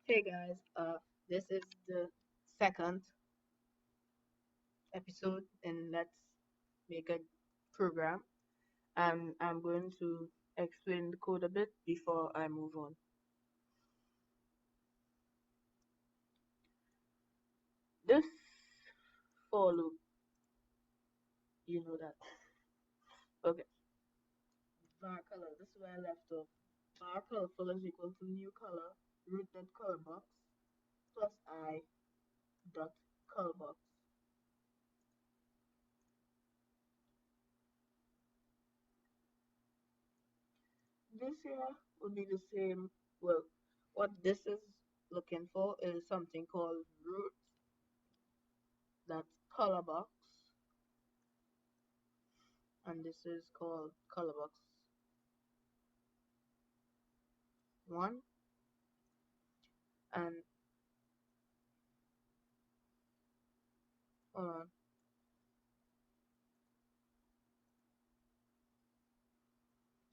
Hey guys, this is the second episode in Let's Make a Program, and I'm going to explain the code a bit before I move on. This for loop, you know that. Okay, var color. This is where I left off. Var colorful is equal to new color root dot color box plus I dot color box. This here would be the same. Well, what this is looking for is something called root that's color box, and this is called color box 1. And hold on,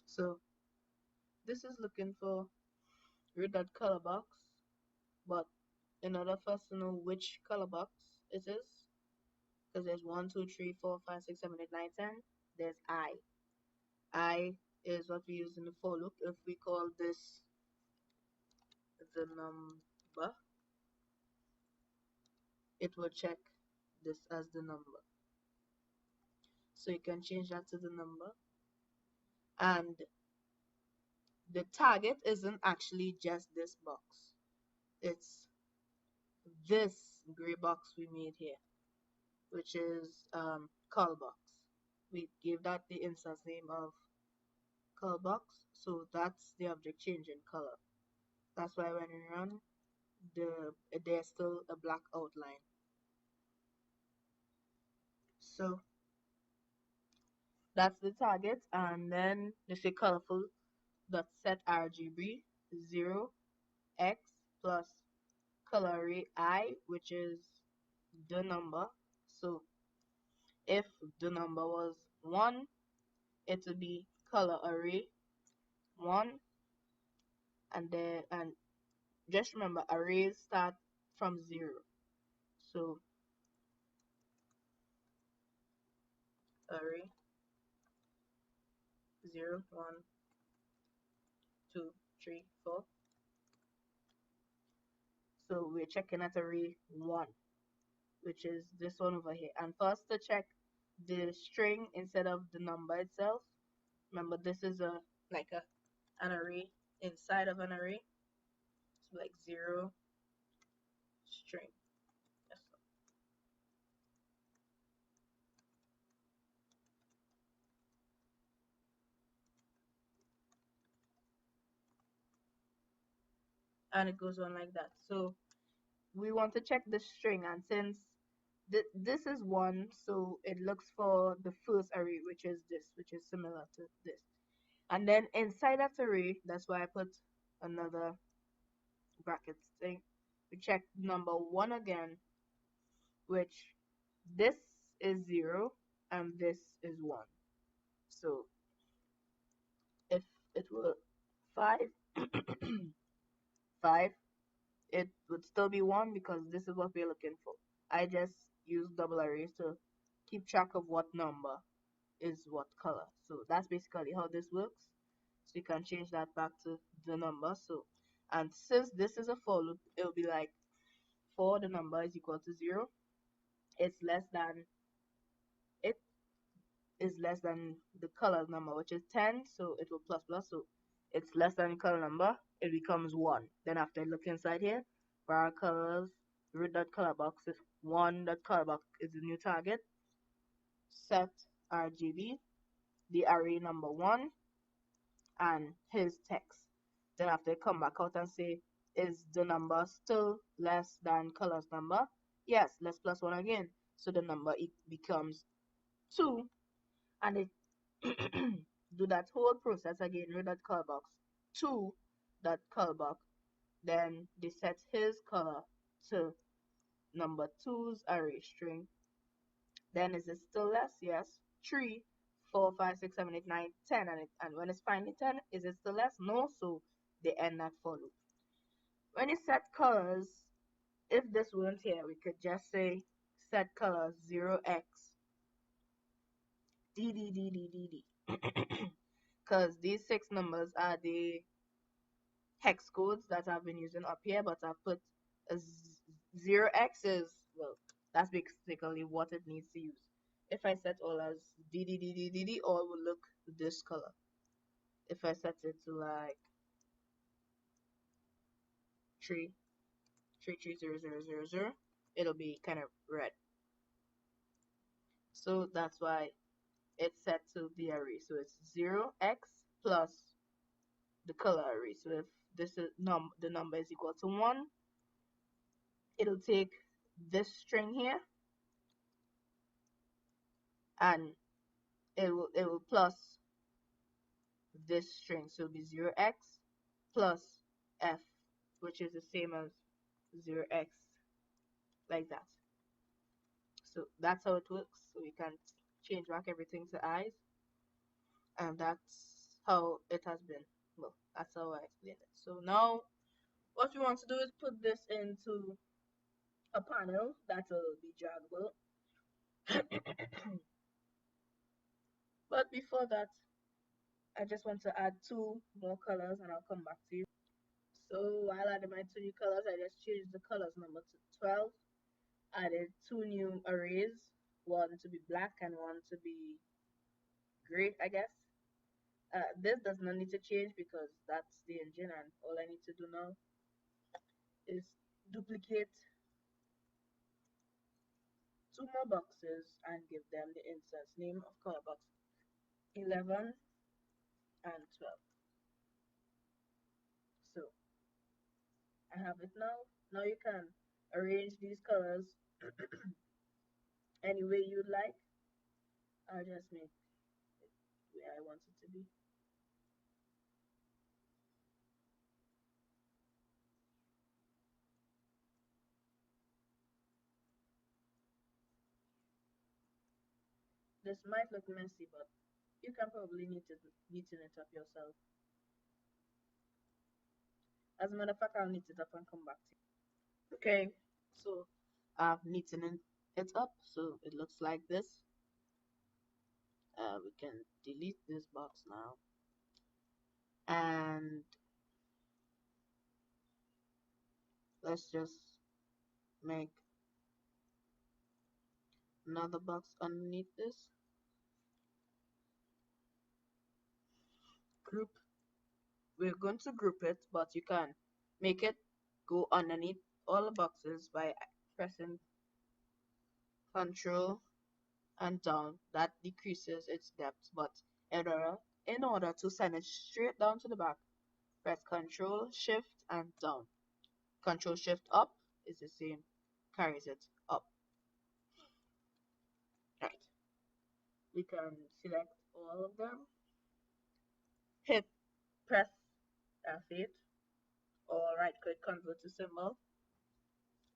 so this is looking for root that color box, but in order for us to know which color box it is, because there's 1 2 3 4 5 6 7 8 9 10, there's I is what we use in the for loop. If we call this the number, it will check this as the number. So you can change that to the number. And the target isn't actually just this box. It's this gray box we made here, which is call box. We gave that the instance name of call box, so that's the object changing color. That's why when we run, there's still a black outline. So that's the target, and then they say colorful dot set RGB 0 x plus color array I, which is the number. So if the number was 1, it would be color array 1, and just remember arrays start from 0. So array 0 1 2 3 4. So we're checking at array 1, which is this one over here. And for us to check the string instead of the number itself, remember this is an array inside of an array. So like 0 string. Yes. And it goes on like that. So we want to check the string, and since this is 1, so it looks for the first array, which is this, which is similar to this. And then inside that array, that's why I put another bracket thing. We check number 1 again, which this is 0 and this is 1. So if it were 5 5, it would still be 1 because this is what we're looking for. I just use double arrays to keep track of what number is what color. So that's basically how this works. So you can change that back to the number. So, and since this is a for loop, it will be like for the number is equal to 0, it's less than it is less than the color number, which is 10, so it will plus plus, so it's less than the color number, it becomes 1. Then after I look inside here, var colors root dot color box is 1 dot color box is the new target, set RGB, the array number 1, and his text. Then after come back out and say, is the number still less than color's number? Yes, let's plus 1 again. So the number it becomes 2, and it do that whole process again with that color box 2 that color box. Then they set his color to number 2's array string. Then is it still less? Yes. 3 4 5 6 7 8 9 10, and when it's finally 10, is it still less? No. So they end that for loop. when you set colors, if this weren't here, we could just say set colors 0x d d d d d d, because these 6 numbers are the hex codes that I've been using up here, but I've put a 0x is, well, that's basically what it needs to use. If I set all as d d d d d d, all will look this color. If I set it to like 3330000, it'll be kind of red. So that's why it's set to the array. So it's 0x plus the color array. So if this is the number is equal to 1, it'll take this string here and it will plus this string. So it'll be 0x plus f, which is the same as 0x, like that. So that's how it works. So we can change back everything to i's, and that's how it has been. Well, that's how I explain it. So now what we want to do is put this into a panel that will be draggable. But before that, I just want to add 2 more colors and I'll come back to you. So while adding my 2 new colors, I just changed the colors number to 12. Added 2 new arrays, one to be black and one to be gray, I guess. This does not need to change because that's the engine, and all I need to do now is duplicate 2 more boxes and give them the instance name of color box 11 and 12. So I have it now. Now you can arrange these colors any way you'd like. I'll just make it the way I want it to be. This might look messy, but you can probably neaten it up yourself. As a matter of fact, I'll knit it up and come back to you. Okay, so I've knitted it up, so it looks like this. We can delete this box now, and let's just make another box underneath this. Group. We're going to group it, but you can make it go underneath all the boxes by pressing Control and down. That decreases its depth, but in order to send it straight down to the back, press Control Shift and down. Control Shift up is the same, carries it up. Right. We can select all of them, press F8 or right click convert to symbol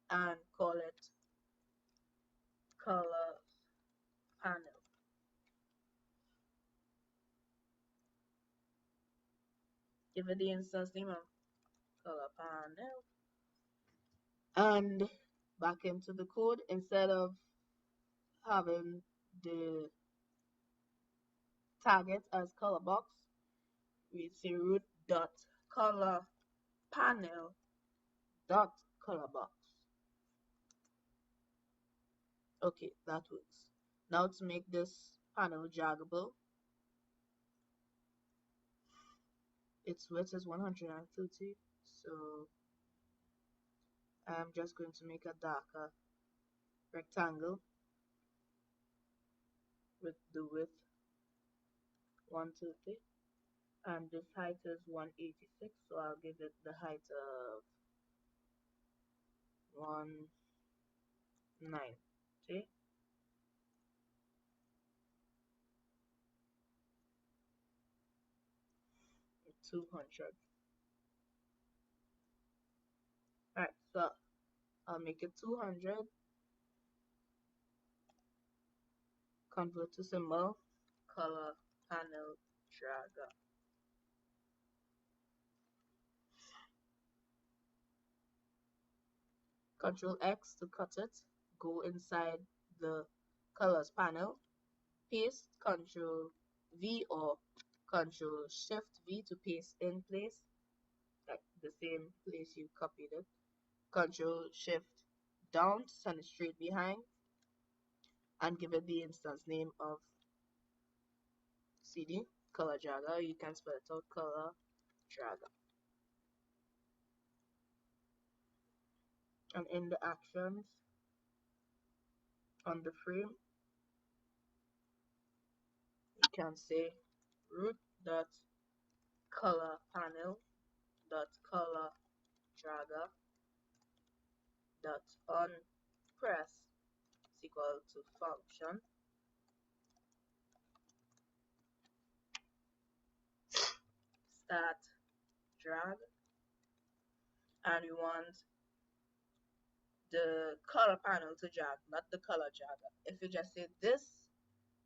and call it color panel. Give it the instance name of color panel, and back into the code. Instead of having the target as color box, we say root dot color panel dot color box. Okay, that works. Now to make this panel draggable, its width is 130, so I'm just going to make a darker rectangle with the width 130, and this height is 186, so I'll give it the height of 190. It's 200. Alright, so I'll make it 200, convert to symbol, color panel dragger. Control X to cut it, go inside the colors panel, paste, Control V or Control Shift V to paste in place, like the same place you copied it. Control Shift down to send it straight behind and give it the instance name of CD, Color Dragger. You can spell it out, Color Dragger. And in the actions on the frame, you can say root dot color panel dot color dragger dot on press is equal to function start drag, and we want the color panel to drag, not the color dragger. If you just say this,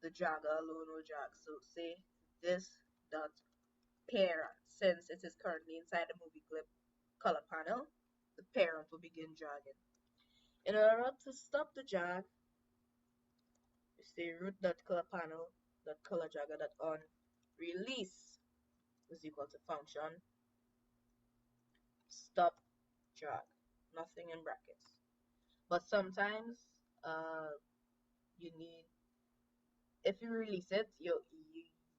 the dragger alone will drag. So say this dot parent, since it is currently inside the movie clip color panel, the parent will begin dragging. In order to stop the drag, we say root.colorpanel.colordragger.on release is equal to function stop drag, nothing in brackets. But sometimes you need, if you release it,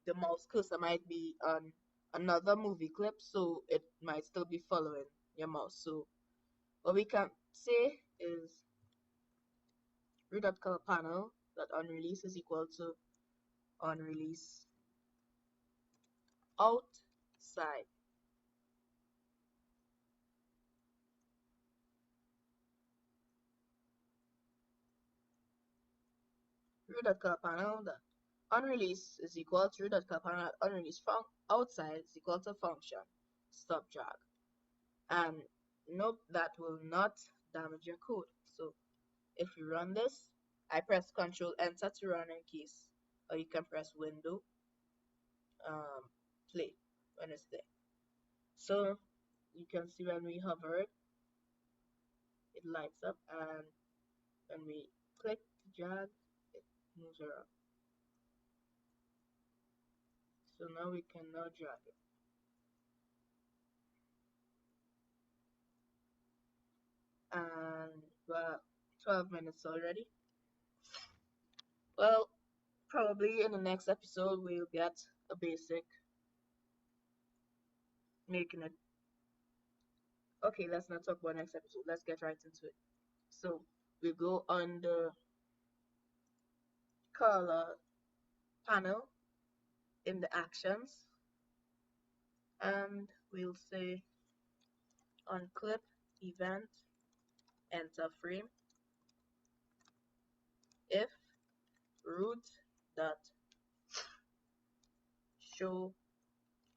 the mouse cursor might be on another movie clip, so it might still be following your mouse. So what we can say is root.colorpanel.onRelease is equal to onRelease outside. Root.colorpanel.onRelease is equal to root.colorpanel.onRelease from outside is equal to function stop drag. And nope, that will not damage your code. So if you run this, I press Control Enter to run in case, or you can press Window play when it's there. So you can see when we hover it, it lights up, and when we click drag, it moves around. So now we can now drag it. And well, 12 minutes already. Well, probably in the next episode we'll get a basic making it. Okay, let's not talk about next episode. Let's get right into it. So we go on the color panel in the actions, and we'll say on clip event enter frame if root dot show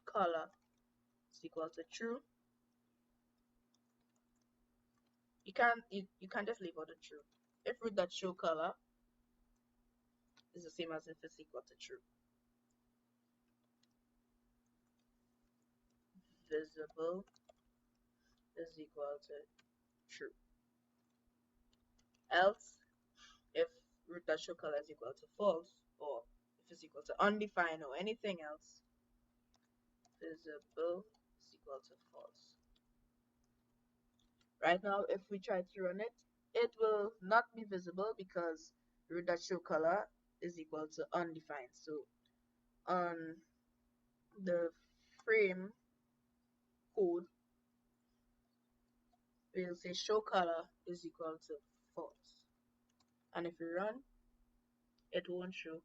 color is equal to true. You can't just leave out the true. If root dot show color is the same as if it's equal to true. Visible is equal to true. Else, if root dot show color is equal to false, or if it's equal to undefined or anything else, visible is equal to false. Right now, if we try to run it, it will not be visible because root dot show color is equal to undefined. So on the frame code, we'll say show color is equal to false. And if we run, it won't show.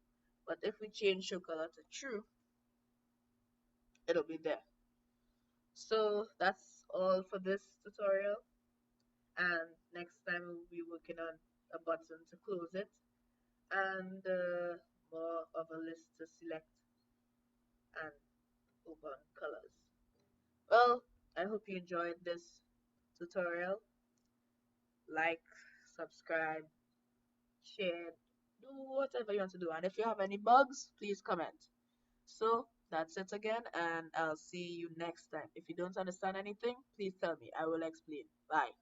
But if we change show color to true, it'll be there. So that's all for this tutorial. And next time we'll be working on a button to close it and more of a list to select and open colors. Well, I hope you enjoyed this tutorial. Like, subscribe, share, do whatever you want to do. And if you have any bugs, please comment. So that's it again, and I'll see you next time. If you don't understand anything, please tell me. I will explain. Bye.